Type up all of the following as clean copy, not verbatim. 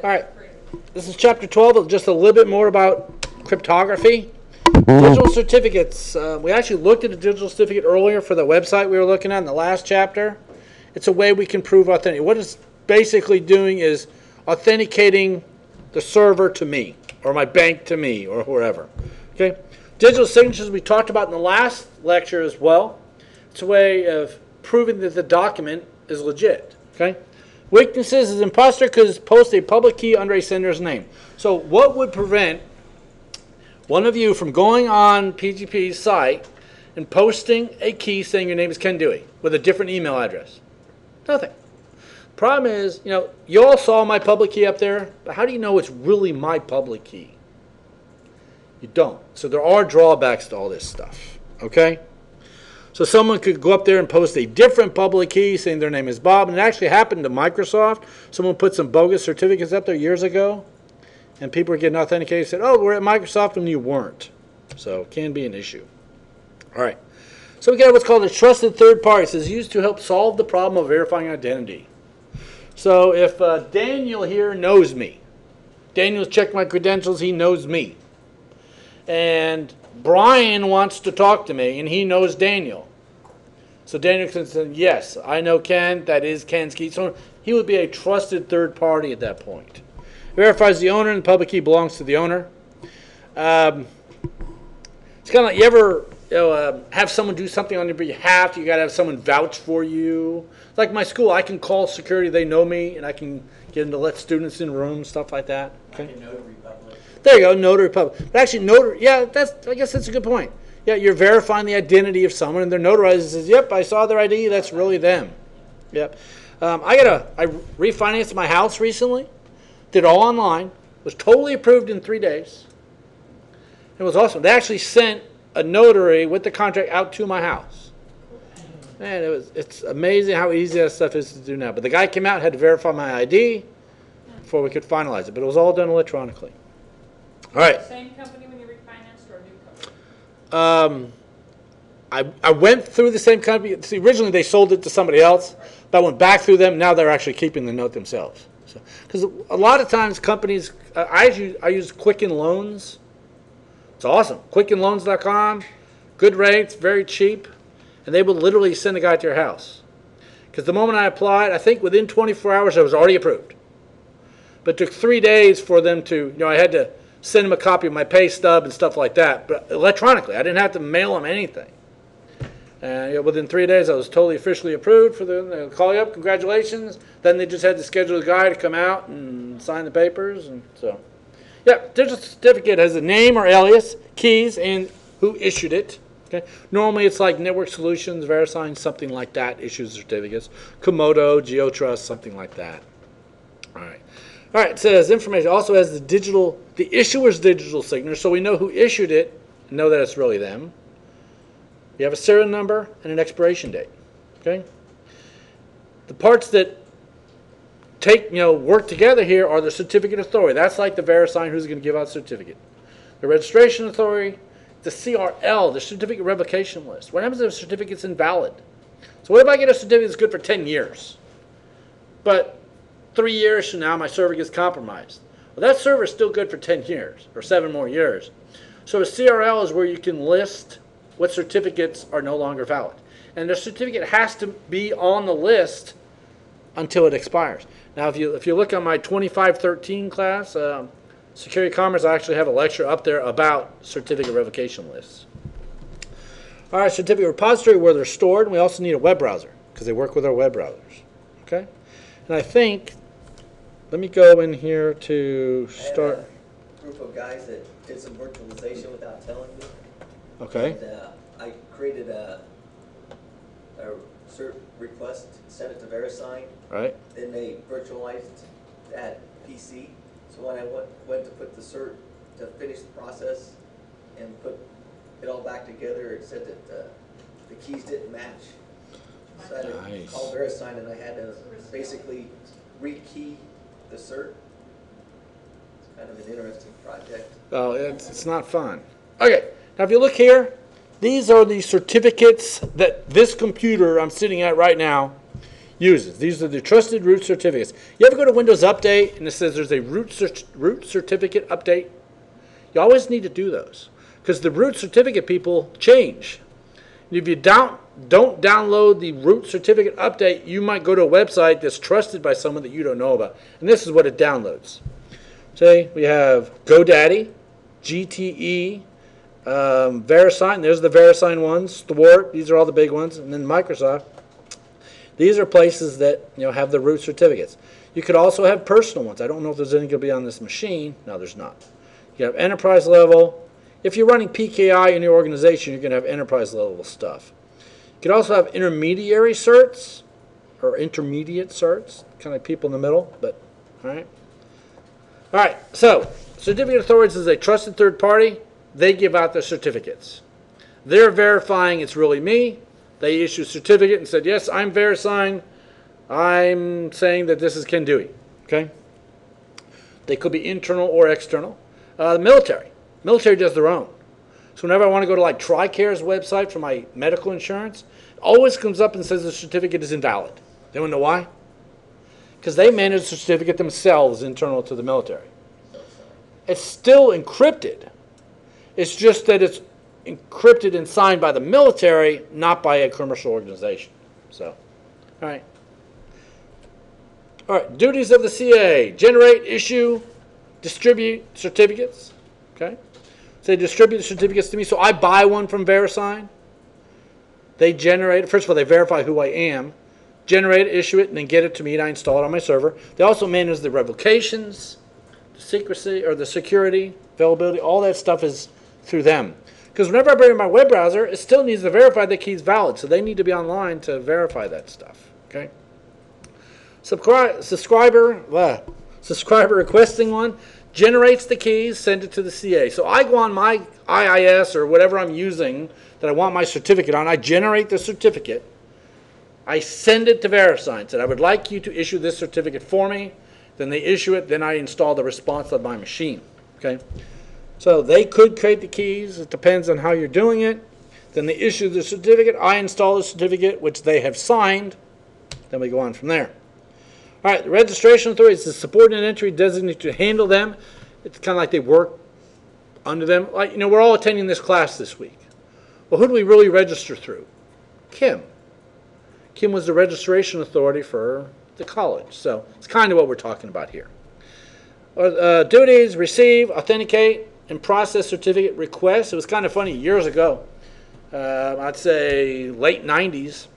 All right. This is chapter 12, just a little bit more about cryptography. Digital certificates. We actually looked at a digital certificate earlier for the website we were looking at in the last chapter. It's a way we can prove authenticity. What it's basically doing is authenticating the server to me, or my bank to me, or wherever. Okay. Digital signatures we talked about in the last lecture as well. It's a way of proving that the document is legit. Okay. Weaknesses is imposter could post a public key under a sender's name. So what would prevent one of you from going on PGP's site and posting a key saying your name is Ken Dewey with a different email address? Nothing. Problem is, you all saw my public key up there, but how do you know it's really my public key? You don't. So there are drawbacks to all this stuff. Okay? So someone could go up there and post a different public key saying their name is Bob. And it actually happened to Microsoft. Someone put some bogus certificates up there years ago. And people were getting authenticated and said, oh, we're at Microsoft, and you weren't. So it can be an issue. All right. So we got what's called a trusted third party. This is used to help solve the problem of verifying identity. So if Daniel here knows me. Daniel's checked my credentials. He knows me. And Brian wants to talk to me, and he knows Daniel. So Daniel can say, yes, I know Ken. That is Ken's key. So he would be a trusted third party at that point. It verifies the owner, and the public key belongs to the owner. It's kind of like you ever have someone do something on your behalf. You got to have someone vouch for you. It's like my school. I can call security. They know me, and I can get them to let students in rooms, stuff like that. Okay? Like a notary public. There you go, notary public. But actually, notary, yeah, I guess that's a good point. Yeah, you're verifying the identity of someone, and they're notarized and says, yep, I saw their ID, that's really them. Yep. I refinanced my house recently, did it all online, was totally approved in 3 days. It was awesome. They actually sent a notary with the contract out to my house. Man, it's amazing how easy that stuff is to do now. But the guy came out, had to verify my ID before we could finalize it. But it was all done electronically. All right. Same company when you refinanced or a new company? I went through the same company. See, originally they sold it to somebody else, but I went back through them. Now they're actually keeping the note themselves. Because a lot of times companies, I use Quicken Loans. It's awesome. QuickenLoans.com, good rates, very cheap, and they will literally send a guy to your house. Because the moment I applied, I think within 24 hours I was already approved. But it took 3 days for them to, I had to send them a copy of my pay stub and stuff like that, but electronically. I didn't have to mail them anything. And within 3 days, I was totally officially approved for them. They'll call you up, congratulations. Then they just had to schedule a guy to come out and sign the papers. And so, yeah, digital certificate has a name or alias, keys, and who issued it. Okay. Normally, it's like Network Solutions, VeriSign, something like that issues certificates. Komodo, GeoTrust, something like that. All right. All right, it says information also has the issuer's digital signature, so we know who issued it and know that it's really them. You have a serial number and an expiration date. Okay? The parts that work together here are the certificate authority. That's like the VeriSign who's going to give out the certificate. The registration authority, the CRL, the certificate revocation list. What happens if a certificate's invalid? So what if I get a certificate that's good for 10 years? But 3 years from now, my server gets compromised. Well, that server is still good for 10 years or 7 more years. So a CRL is where you can list what certificates are no longer valid. And the certificate has to be on the list until it expires. Now, if you look at my 2513 class, Security Commerce, I actually have a lecture up there about certificate revocation lists. All right, certificate repository where they're stored. And we also need a web browser because they work with our web browsers. Okay? And I think, let me go in here to start. I had a group of guys that did some virtualization without telling me. Okay. And I created a cert request, sent it to VeriSign. Right. Then they virtualized that PC. So when I went to put the cert to finish the process and put it all back together, it said that the keys didn't match. So I had to call VeriSign and I had to basically rekey the cert. It's kind of an interesting project. Oh, it's not fun. Okay. Now, if you look here, these are the certificates that this computer I'm sitting at right now uses. These are the trusted root certificates. You ever go to Windows Update and it says there's a root certificate update? You always need to do those because the root certificate people change. And if you don't download the root certificate update, you might go to a website that's trusted by someone that you don't know about. And this is what it downloads. Say we have GoDaddy, GTE, VeriSign. There's the VeriSign ones. Thwart. These are all the big ones. And then Microsoft. These are places that have the root certificates. You could also have personal ones. I don't know if there's any going to be on this machine. No, there's not. You have enterprise level. If you're running PKI in your organization, you're going to have enterprise level stuff. You could also have intermediary certs or intermediate certs, kind of like people in the middle. But all right. So certificate authorities is a trusted third party. They give out the certificates. They're verifying it's really me. They issue a certificate and said, yes, I'm VeriSign. I'm saying that this is Ken Dewey. Okay? They could be internal or external. The military. Military does their own. So whenever I want to go to like TRICARE's website for my medical insurance, it always comes up and says the certificate is invalid. They want to know why? Because they manage the certificate themselves internal to the military. It's still encrypted. It's just that it's encrypted and signed by the military, not by a commercial organization. So, all right. All right, duties of the CA. Generate, issue, distribute certificates. Okay. So they distribute the certificates to me. So I buy one from VeriSign. They generate, first of all, they verify who I am, generate it, issue it, and then get it to me, and I install it on my server. They also manage the revocations, the secrecy, or the security, availability, all that stuff is through them. Because whenever I bring in my web browser, it still needs to verify the key is valid. So they need to be online to verify that stuff. Okay. Subscriber requesting one generates the keys, send it to the CA. So I go on my IIS or whatever I'm using that I want my certificate on. I generate the certificate. I send it to VeriSign. Said I would like you to issue this certificate for me. Then they issue it. Then I install the response on my machine. Okay. So they could create the keys. It depends on how you're doing it. Then they issue the certificate. I install the certificate, which they have signed. Then we go on from there. All right, the registration authority is the subordinate entry designated to handle them. It's kind of like they work under them. Like, we're all attending this class this week. Well, who do we really register through? Kim. Kim was the registration authority for the college. So it's kind of what we're talking about here. Duties, receive, authenticate, and process certificate requests. It was kind of funny years ago. I'd say late 90s.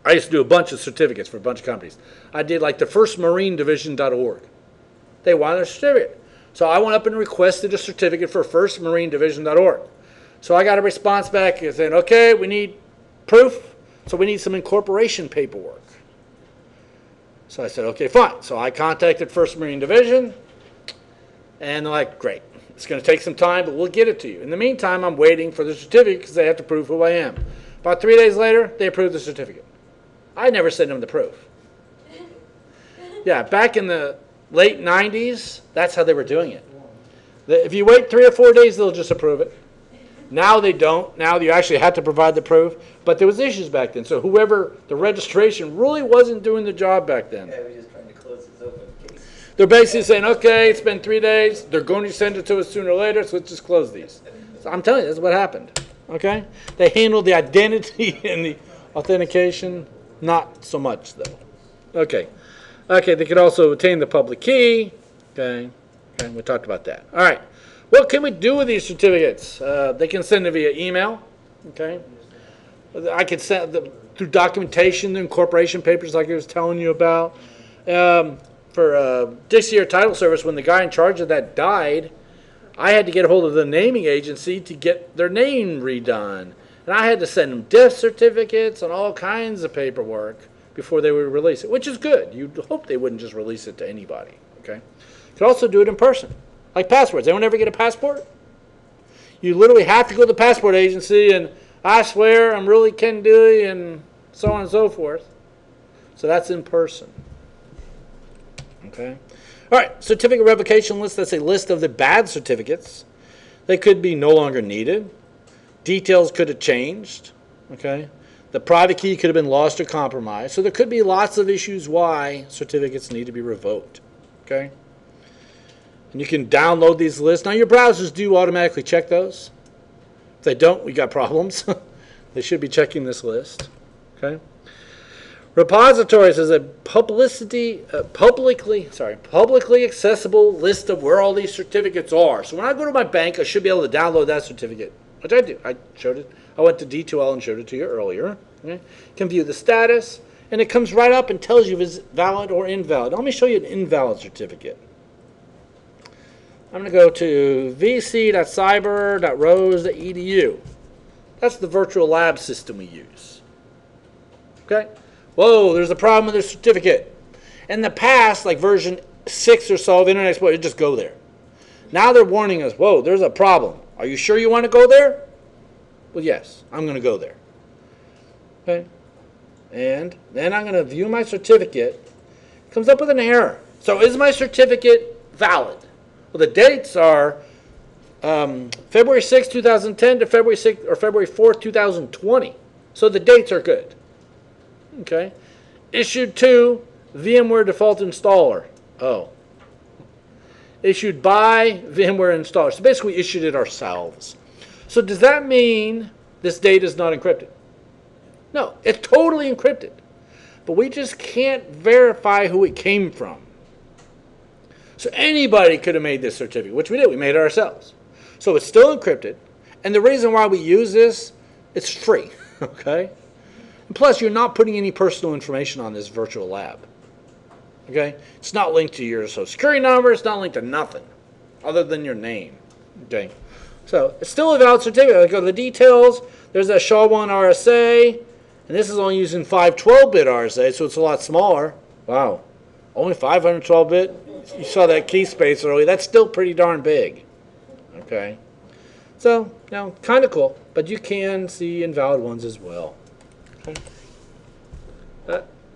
I used to do a bunch of certificates for a bunch of companies. I did like the firstmarinedivision.org. They wanted a certificate. So I went up and requested a certificate for firstmarinedivision.org. So I got a response back saying, okay, we need proof, so we need some incorporation paperwork. So I said, okay, fine. So I contacted First Marine Division, and they're like, great. It's going to take some time, but we'll get it to you. In the meantime, I'm waiting for the certificate because they have to prove who I am. About 3 days later, they approved the certificate. I never sent them the proof. Yeah, back in the late 90s, that's how they were doing it. If you wait 3 or 4 days, they'll just approve it. Now they don't. Now you actually have to provide the proof. But there was issues back then. So whoever, the registration really wasn't doing the job back then. Yeah, we're just trying to close this open case. They're basically saying, okay, it's been 3 days. They're going to send it to us sooner or later, so let's just close these. So I'm telling you, that's what happened. Okay? They handled the identity and the authentication. Not so much, though. Okay. Okay, they could also obtain the public key. Okay. Okay, we talked about that. All right. What can we do with these certificates? They can send it via email. Okay. I could send them through documentation, the incorporation papers like I was telling you about. For Dixie Air Title Service, when the guy in charge of that died, I had to get a hold of the naming agency to get their name redone. And I had to send them death certificates and all kinds of paperwork before they would release it, which is good. You'd hope they wouldn't just release it to anybody. Okay. You could also do it in person, like passports. Anyone ever get a passport? You literally have to go to the passport agency and I swear I'm really Ken Dewey and so on and so forth. So that's in person. Okay. All right. Certificate revocation list. That's a list of the bad certificates. They could be no longer needed. Details could have changed. Okay. The private key could have been lost or compromised. So there could be lots of issues why certificates need to be revoked. Okay? And you can download these lists. Now your browsers do automatically check those. If they don't, we got problems. They should be checking this list. Okay? Repositories is a publicly accessible list of where all these certificates are. So when I go to my bank, I should be able to download that certificate, which I do. I showed it. I went to D2L and showed it to you earlier. Okay? You can view the status, and it comes right up and tells you if it's valid or invalid. Let me show you an invalid certificate. I'm going to go to vc.cyber.rose.edu. That's the virtual lab system we use. Okay? Whoa, there's a problem with this certificate. In the past, like version 6 or so of Internet Explorer, you just go there. Now they're warning us, whoa, there's a problem. Are you sure you want to go there? Well, yes, I'm going to go there. Okay? And then I'm going to view my certificate. It comes up with an error. So is my certificate valid? Well, the dates are February 6, 2010 to February 6 or February 4, 2020. So the dates are good. Okay. Issued to VMware default installer. Oh. Issued by VMware installer. So basically we issued it ourselves. So does that mean this data is not encrypted? No, it's totally encrypted. But we just can't verify who it came from. So anybody could have made this certificate, which we did. We made it ourselves. So it's still encrypted. And the reason why we use this, it's free. Okay? And plus, you're not putting any personal information on this virtual lab. Okay? It's not linked to your social security number. It's not linked to nothing other than your name. Okay? So it's still a valid certificate. I go to the details. There's a SHA-1 RSA. And this is only using 512-bit RSA, so it's a lot smaller. Wow. Only 512-bit? You saw that key space earlier. That's still pretty darn big. Okay? So, kind of cool. But you can see invalid ones as well. Okay.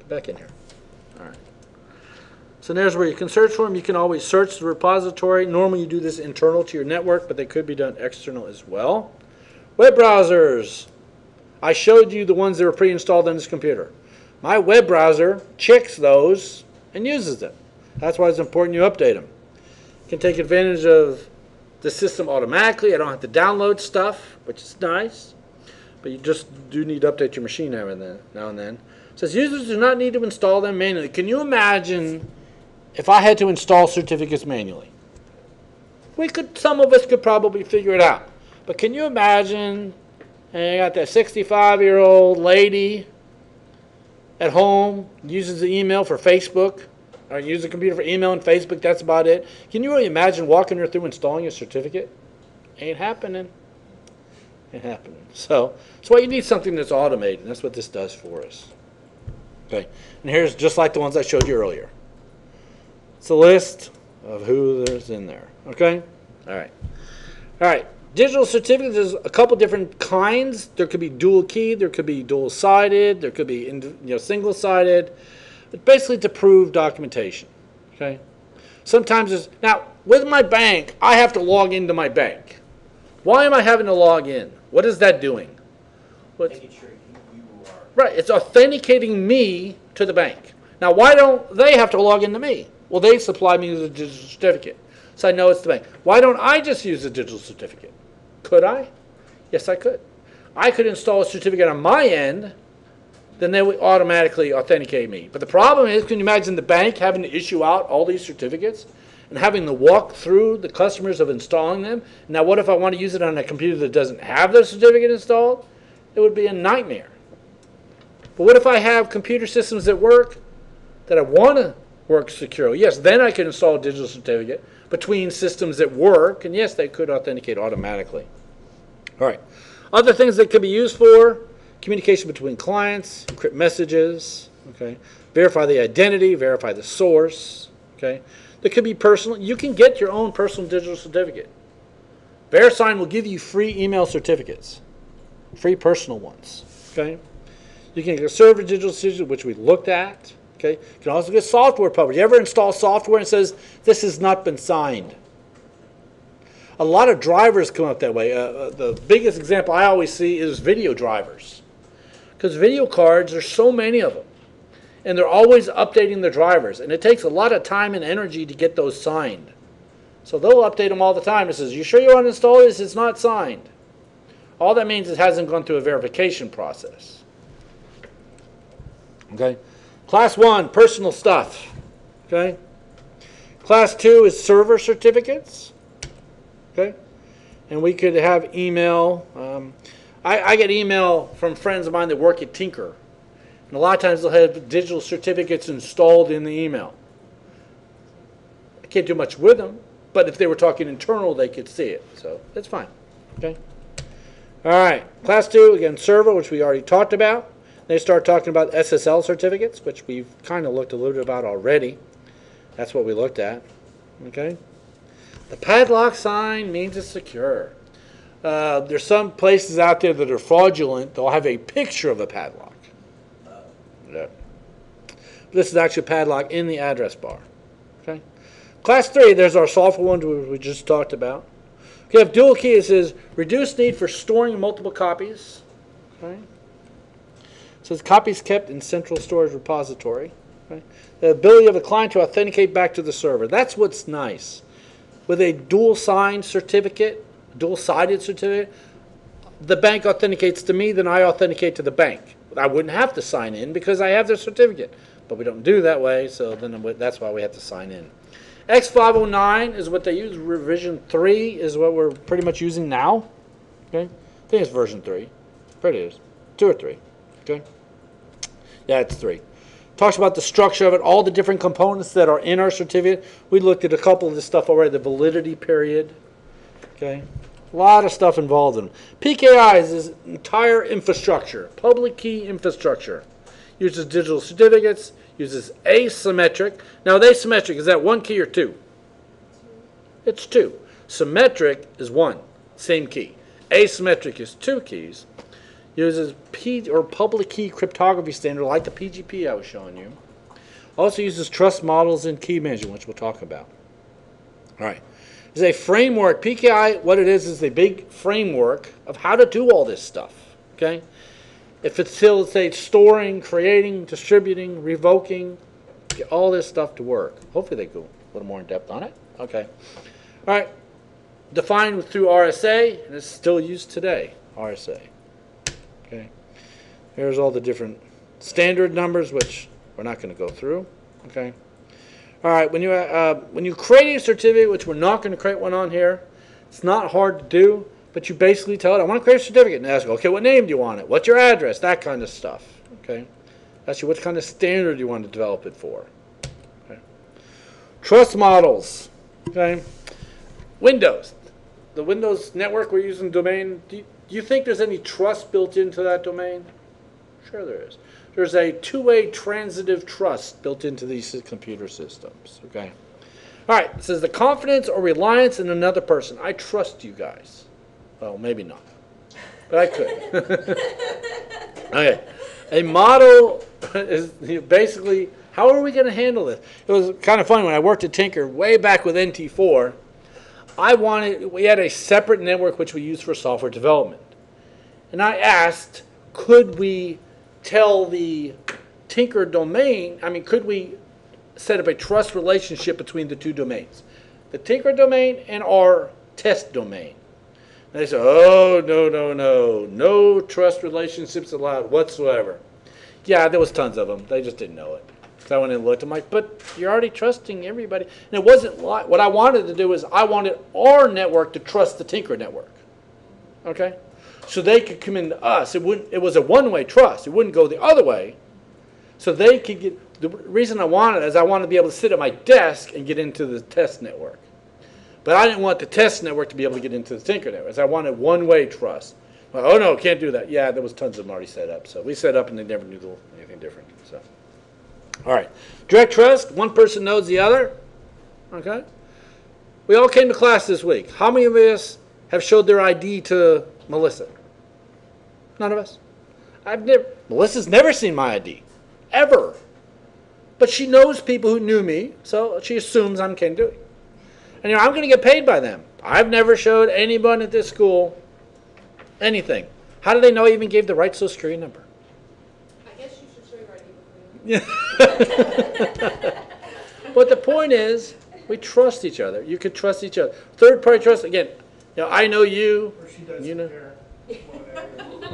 Back in here. All right. So there's where you can search for them. You can always search the repository. Normally you do this internal to your network, but they could be done external as well. Web browsers. I showed you the ones that were pre-installed on this computer. My web browser checks those and uses them. That's why it's important you update them. You can take advantage of the system automatically. I don't have to download stuff, which is nice. But you just do need to update your machine now and then. It says users do not need to install them manually. Can you imagine if I had to install certificates manually? Some of us could probably figure it out. But can you imagine, and you got that 65-year-old lady at home uses the email for Facebook, or uses the computer for email and Facebook, that's about it. Can you really imagine walking her through installing a certificate? Ain't happening. Ain't happening. So that's why you need something that's automated. That's what this does for us. Okay. And here's just like the ones I showed you earlier. It's a list of who there's in there. Okay? All right. All right. Digital certificates, there's a couple different kinds. There could be dual key. There could be dual-sided. There could be single-sided. But basically to prove documentation. Okay? Sometimes it's... Now, with my bank, I have to log into my bank. Why am I having to log in? What is that doing? Making sure you are... Right, it's authenticating me to the bank. Now, why don't they have to log into me? Well, they supply me with a digital certificate, so I know it's the bank. Why don't I just use a digital certificate? Could I? Yes, I could. I could install a certificate on my end, then they would automatically authenticate me. But the problem is, can you imagine the bank having to issue out all these certificates and having to walk through the customers of installing them? Now, what if I want to use it on a computer that doesn't have the certificate installed? It would be a nightmare. But what if I have computer systems that work that I want to work securely? Yes, then I could install a digital certificate between systems that work, and yes, they could authenticate automatically. All right. Other things that could be used for: communication between clients, encrypt messages, okay, verify the identity, verify the source, okay. There could be personal. You can get your own personal digital certificate. VeriSign will give you free email certificates, free personal ones, okay. You can get a server digital certificate, which we looked at, okay. You can also get software published. You ever install software and it says, this has not been signed? A lot of drivers come up that way. The biggest example I always see is video drivers. Because video cards, there's so many of them. And they're always updating the drivers. And it takes a lot of time and energy to get those signed. So they'll update them all the time. It says, you sure you want to install this? It's not signed. All that means it hasn't gone through a verification process. Okay. Class 1, personal stuff. Okay. Class 2 is server certificates. Okay. And we could have email. I get email from friends of mine that work at Tinker. And a lot of times they'll have digital certificates installed in the email. I can't do much with them, but if they were talking internal, they could see it. So that's fine. Okay. All right. Class 2, again, server, which we already talked about. They start talking about SSL certificates, which we've kind of looked a little bit about already. That's what we looked at. Okay. The padlock sign means it's secure. There's some places out there that are fraudulent. They'll have a picture of a padlock. Yeah. This is actually a padlock in the address bar. Okay. Class 3, there's our software one we just talked about. Okay, if dual key, it says reduced need for storing multiple copies. Okay. It says copies kept in central storage repository. Okay. The ability of the client to authenticate back to the server. That's what's nice. With a dual-signed certificate, dual-sided certificate, the bank authenticates to me, then I authenticate to the bank. I wouldn't have to sign in because I have their certificate. But we don't do that way, so then that's why we have to sign in. X509 is what they use. Revision 3 is what we're pretty much using now. Okay, I think it's version 3. There it is. 2 or 3. Okay. Yeah, it's 3. Talks about the structure of it, all the different components that are in our certificate. We looked at a couple of this stuff already, the validity period. Okay. A lot of stuff involved in them. PKIs is entire infrastructure, public key infrastructure. Uses digital certificates, uses asymmetric. Now, with asymmetric, is that 1 key or 2? It's 2. Symmetric is 1, same key. Asymmetric is 2 keys. Uses public key cryptography standard like the PGP I was showing you. Also uses trust models and key management, which we'll talk about. All right. It's a framework. PKI, what it is a big framework of how to do all this stuff. Okay? It facilitates storing, creating, distributing, revoking, get all this stuff to work. Hopefully they go a little more in depth on it. Okay. All right. Defined through RSA, and it's still used today. RSA. Okay. Here's all the different standard numbers, which we're not going to go through. Okay. All right. When you create a certificate, which we're not going to create one on here, it's not hard to do. But you basically tell it, I want to create a certificate. And ask, okay, what name do you want it? What's your address? That kind of stuff. Okay. Ask you what kind of standard you want to develop it for. Okay. Trust models. Okay. Windows. The Windows network we're using domain. Do you think there's any trust built into that domain? Sure there is. There's a two-way transitive trust built into these computer systems. Okay. All right. It says the confidence or reliance in another person. I trust you guys. Well, maybe not, but I could. Okay. A model is basically, how are we going to handle this? It was kind of funny when I worked at Tinker way back with NT4. We had a separate network which we used for software development. And I asked, could we tell the Tinker domain, could we set up a trust relationship between the two domains? The Tinker domain and our test domain. And they said, oh, no trust relationships allowed whatsoever. Yeah, there was tons of them. They just didn't know it. So I went and looked. I'm like, but you're already trusting everybody. And it wasn't like, what I wanted to do is I wanted our network to trust the Tinker network. Okay? So they could come into us. It was a one-way trust. It wouldn't go the other way. So they could get, the reason I wanted it is I wanted to be able to sit at my desk and get into the test network. But I didn't want the test network to be able to get into the Tinker network. I wanted one-way trust. Well, oh, no, can't do that. Yeah, there was tons of them already set up. So we set up and they never knew anything different. So, all right. Direct trust, one person knows the other. Okay. We all came to class this week. How many of us have showed their ID to Melissa? None of us. Melissa's never seen my ID. Ever. But she knows people who knew me, so she assumes I'm Ken Dewey. And I'm going to get paid by them. I've never showed anyone at this school anything. How do they know I even gave the right Social Security number? But the point is, we trust each other. You could trust each other. Third-party trust, again, I know you. Or she doesn't You know. care.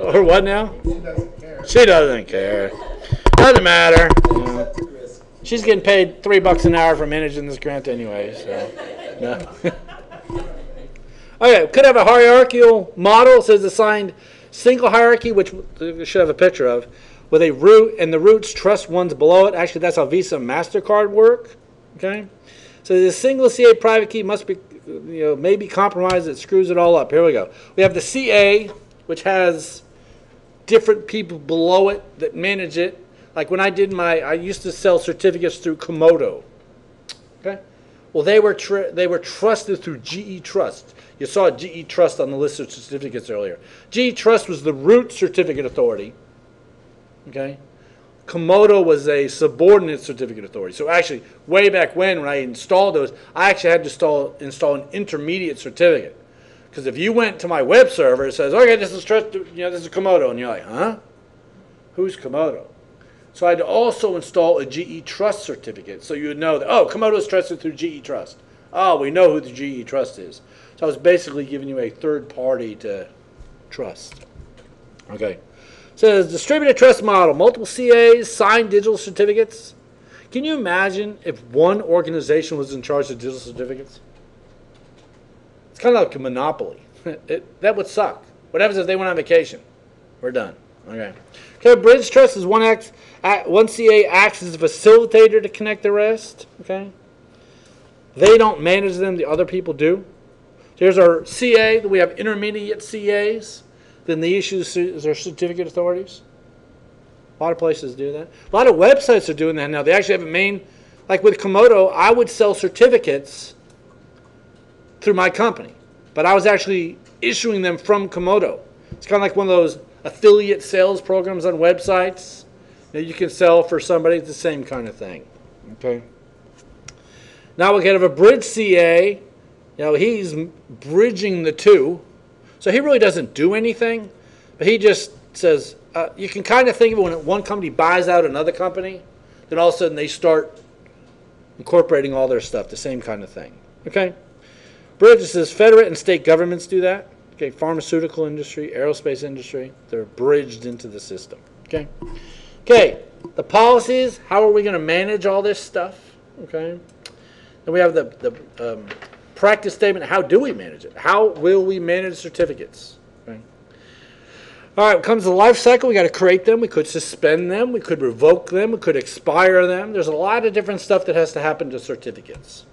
Or what now? She doesn't care. She doesn't care. Doesn't matter. Accept the risk. She's getting paid $3 an hour for managing this grant anyway. So, no. Okay, could have a hierarchical model. It says assigned single hierarchy, which we should have a picture of, with a root, and the roots trust ones below it. Actually, that's how Visa and MasterCard work. Okay, so the single CA private key must be, may be compromised. It screws it all up. Here we go. We have the CA, which has different people below it that manage it. Like when I used to sell certificates through Komodo. Okay, well they were trusted through GE Trust. You saw GE Trust on the list of certificates earlier. GE Trust was the root certificate authority. Okay, Komodo was a subordinate certificate authority. So actually, way back when I installed those, I actually had to install an intermediate certificate. Because if you went to my web server, it says, okay, this is Komodo, and you're like, huh? Who's Komodo? So I had to also install a GE Trust certificate, so you would know that, oh, Komodo is trusted through GE Trust. Oh, we know who the GE Trust is. So I was basically giving you a third party to trust. Okay. It says distributed trust model, multiple CAs, signed digital certificates. Can you imagine if one organization was in charge of digital certificates? It's kind of like a monopoly. That would suck. What happens if they went on vacation? We're done. Okay. Okay, bridge trust is one CA acts as a facilitator to connect the rest. Okay. They don't manage them, the other people do. Here's our CA. We have intermediate CAs. Then the issues are certificate authorities. A lot of places do that. A lot of websites are doing that now. They actually have a main, like with Komodo, I would sell certificates through my company. But I was actually issuing them from Komodo. It's kind of like one of those affiliate sales programs on websites. You can sell for somebody. It's the same kind of thing. Okay. Now we can have a bridge CA. He's bridging the two. So he really doesn't do anything, but he just says, you can kind of think of it when one company buys out another company, then all of a sudden they start incorporating all their stuff, the same kind of thing. Okay? Bridge says federal and state governments do that. Okay, pharmaceutical industry, aerospace industry, they're bridged into the system. Okay? Okay, the policies, how are we going to manage all this stuff? Okay? Then we have the practice statement. How do we manage it? How will we manage certificates? Okay. All right, when it comes to the life cycle, we got to create them. We could suspend them. We could revoke them. We could expire them. There's a lot of different stuff that has to happen to certificates.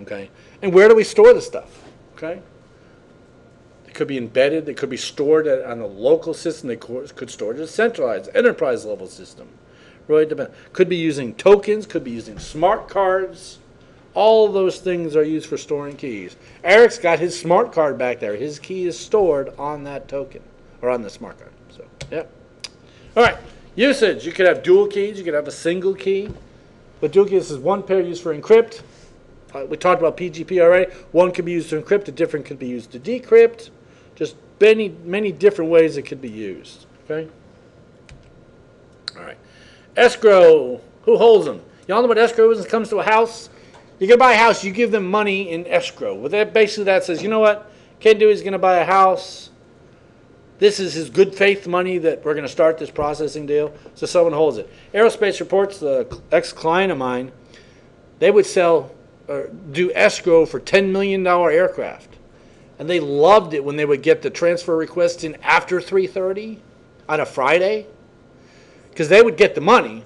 Okay. And where do we store the stuff? Okay. It could be embedded. It could be stored on a local system. They could store it at a centralized enterprise level system. Really depends. Could be using tokens. Could be using smart cards. All of those things are used for storing keys. Eric's got his smart card back there. His key is stored on that token, or on the smart card. So, yep. All right, usage. You could have dual keys. You could have a single key. But dual keys is one pair used for encrypt. We talked about PGP already. One could be used to encrypt. A different could be used to decrypt. Just many different ways it could be used. Okay? All right. Escrow. Who holds them? Y'all know what escrow is when it comes to a house? You're going to buy a house, you give them money in escrow. Well, basically that says, you know what, Ken Dewey's going to buy a house. This is his good faith money that we're going to start this processing deal. So someone holds it. Aerospace Reports, the ex-client of mine, they would sell or do escrow for $10 million aircraft. And they loved it when they would get the transfer requests in after 3:30 on a Friday. Because they would get the money.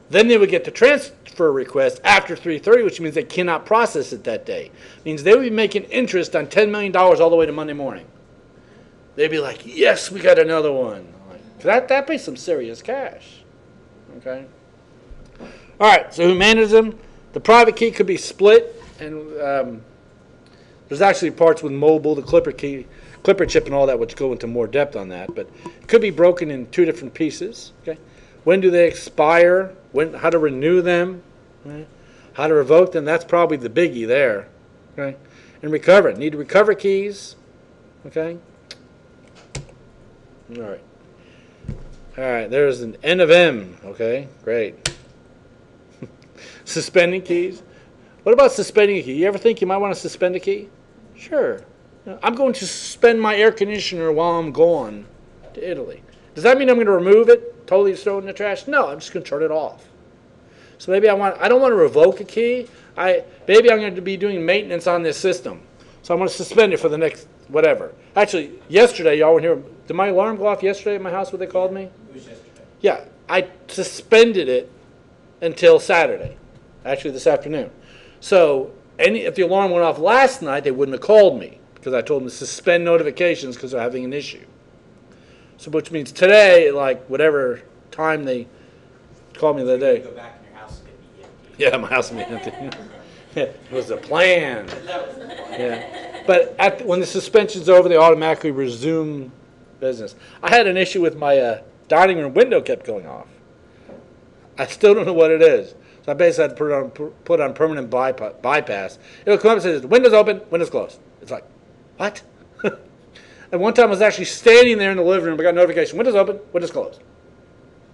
Then they would get the transfer request after 3:30, which means they cannot process it that day. It means they would be making interest on $10 million all the way to Monday morning. They'd be like, yes, we got another one. That'd be some serious cash. Okay? All right, so who manages them? The private key could be split, and there's actually parts with mobile, the clipper chip and all that, which go into more depth on that. But it could be broken in two different pieces. Okay? When do they expire? How to renew them? Right? How to revoke them? That's probably the biggie there. Okay? And recover. Need to recover keys. Okay? All right. All right, there's an N of M. Okay, great. Suspending keys. What about suspending a key? You ever think you might want to suspend a key? Sure. I'm going to suspend my air conditioner while I'm gone to Italy. Does that mean I'm going to remove it, totally throw it in the trash? No, I'm just going to turn it off. So maybe I don't want to revoke a key. Maybe I'm going to be doing maintenance on this system. So I'm going to suspend it for the next whatever. Actually, yesterday, y'all were here. Did my alarm go off yesterday at my house, what they called me? It was yesterday. Yeah, I suspended it until Saturday, actually this afternoon. So if the alarm went off last night, they wouldn't have called me because I told them to suspend notifications because they're having an issue. So which means today, like whatever time they called me the other day. Go back in your house and it'd be empty. Yeah, my house will be empty. It was a plan. That was the plan. Yeah, but when the suspension's over, they automatically resume business. I had an issue with my dining room window kept going off. I still don't know what it is. So I basically had to put on permanent bypass. It'll come up and says, window's open, window's closed. It's like, what? And one time I was actually standing there in the living room, I got a notification, window's open, window's closed.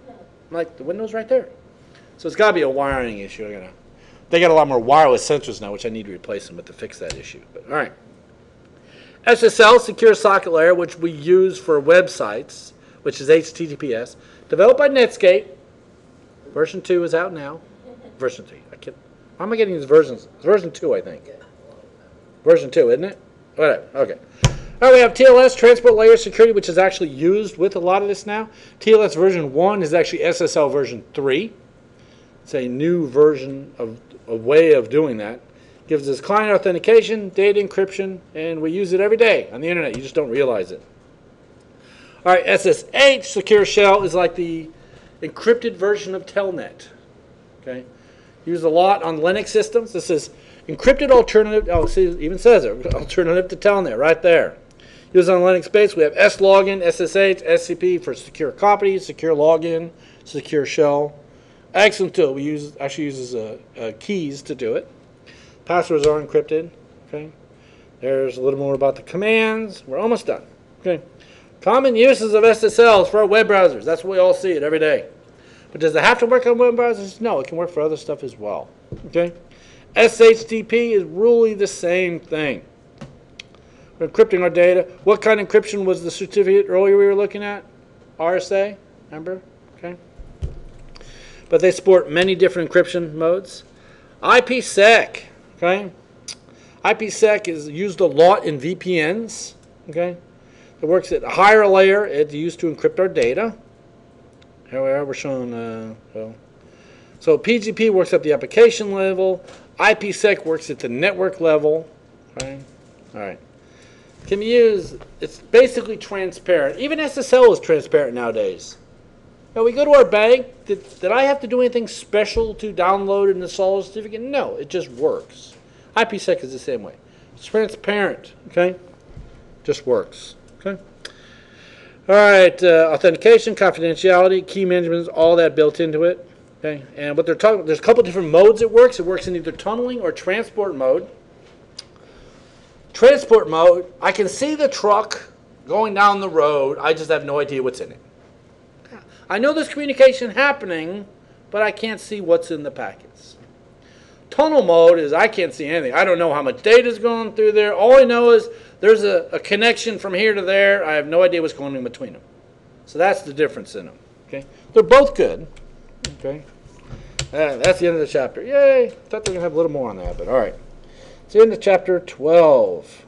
I'm like, the window's right there. So it's got to be a wiring issue. They got a lot more wireless sensors now, which I need to replace them with to fix that issue. But all right. SSL, Secure Socket Layer, which we use for websites, which is HTTPS, developed by Netscape. Version 2 is out now. Version 3. How am I getting these versions? It's version 2, I think. Version 2, isn't it? Whatever. Okay. All right, we have TLS, Transport Layer Security, which is actually used with a lot of this now. TLS version 1 is actually SSL version 3. It's a new version of a way of doing that. Gives us client authentication, data encryption, and we use it every day on the internet. You just don't realize it. All right, SSH, Secure Shell, is like the encrypted version of Telnet. Okay, used a lot on Linux systems. This is encrypted alternative. Oh, see, it even says it. Alternative to Telnet, right there. Used on Linux base, we have slogin, SSH, SCP for secure copy, secure login, secure shell. Excellent tool. We actually uses keys to do it. Passwords are encrypted. Okay. There's a little more about the commands. We're almost done. Okay. Common uses of SSLs for our web browsers. That's what we all see it every day. But does it have to work on web browsers? No, it can work for other stuff as well. Okay. SHTTP is really the same thing. We're encrypting our data. What kind of encryption was the certificate earlier we were looking at? RSA, remember? Okay. But they support many different encryption modes. IPsec, okay? IPsec is used a lot in VPNs, okay? It works at a higher layer. It's used to encrypt our data. Here we are, we're showing, so PGP works at the application level. IPsec works at the network level, okay? All right. Can be used, it's basically transparent. Even SSL is transparent nowadays. Now we go to our bank, did I have to do anything special to download and install a certificate? No, it just works. IPsec is the same way. It's transparent, okay? Just works, okay? All right, authentication, confidentiality, key management, all that built into it, okay? And what they're talking about, there's a couple different modes it works. It works in either tunneling or transport mode. Transport mode, I can see the truck going down the road. I just have no idea what's in it. I know there's communication happening, but I can't see what's in the packets. Tunnel mode is I can't see anything. I don't know how much data is going through there. All I know is there's a connection from here to there. I have no idea what's going in between them. So that's the difference in them. Okay, they're both good. Okay, that's the end of the chapter. Yay! Thought they were gonna have a little more on that, but all right. It's the end of chapter 12.